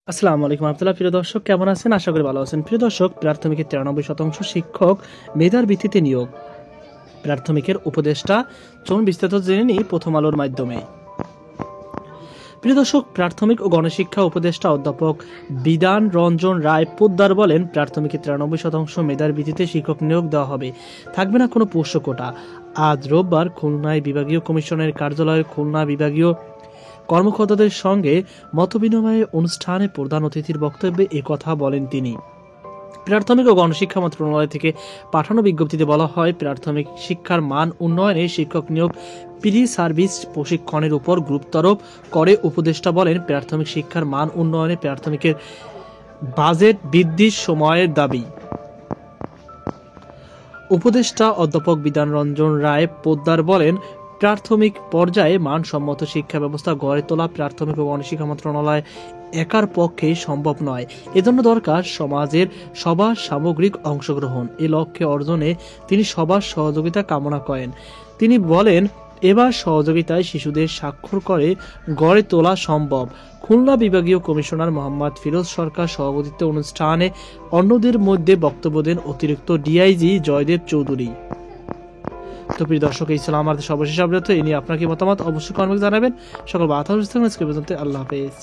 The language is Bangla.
আসসালামু আলাইকুম রহমতুল্লাহ। প্রিয় দর্শক, কেমন আছেন? আশা করি ভালো আছেন। প্রিয় দর্শক, প্রাথমিকের 93% শিক্ষক মেধার ভিত্তিতে নিয়োগ। প্রাথমিকের উপদেষ্টা, চলুন বিস্তারিত জেনে নিই প্রথম আলোর মাধ্যমে। প্রিয় দর্শক, প্রাথমিক ও গণশিক্ষা উপদেষ্টা অধ্যাপক বিধান রঞ্জন রায় পোদ্দার বলেন, প্রাথমিকের 93% মেধার ভিত্তিতে শিক্ষক নিয়োগ দেওয়া হবে, থাকবে না কোনো পোষ্য কোটা। আজ রোববার খুলনায় বিভাগীয় কমিশনের কার্যালয়ে খুলনা বিভাগীয় কর্মকর্তাদের সঙ্গে মতবিনিময় অনুষ্ঠানে প্রধান অতিথির বক্তব্যে কথা বলেন তিনি। প্রাথমিক ও গণশিক্ষা মন্ত্রণালয় থেকে পাঠানো বিজ্ঞপ্তিতে বলা হয়, প্রাথমিক শিক্ষার মান উন্নয়নে শিক্ষক নিয়োগ প্রি সার্ভিস প্রশিক্ষণের উপর গুরুত্বারোপ করে উপদেষ্টা বলেন, প্রাথমিক শিক্ষার মান উন্নয়নে প্রাথমিকের বাজেট বৃদ্ধির সময়ের দাবি। উপদেষ্টা অধ্যাপক বিধান রঞ্জন রায় পোদ্দার বলেন, প্রাথমিক পর্যায়ে মানসম্মত শিক্ষা ব্যবস্থা গড়ে তোলা প্রাথমিক ও গণশিক্ষা মন্ত্রণালয় একার পক্ষে সম্ভব নয়। এজন্য দরকার সমাজের সবার সামগ্রিক অংশগ্রহণ। এ লক্ষ্যে অর্জনে তিনি সবার সহযোগিতা কামনা করেন। তিনি বলেন, এবার সহযোগিতায় শিশুদের স্বাক্ষর করে গড়ে তোলা সম্ভব। খুলনা বিভাগীয় কমিশনার মোহাম্মদ ফিরোজ সরকার সভাপতিত্বে অনুষ্ঠানে অন্যদের মধ্যে বক্তব্য দেন অতিরিক্ত ডিআইজি জয়দেব চৌধুরী। তো প্রিয় দর্শক, এই ছিল আমাদের সর্বশেষ আপডেট। এই নিয়ে আপনার কি মতামত অবশ্যই কমেন্টে জানাবেন। সকল বাধা আল্লাহ হাফেজ।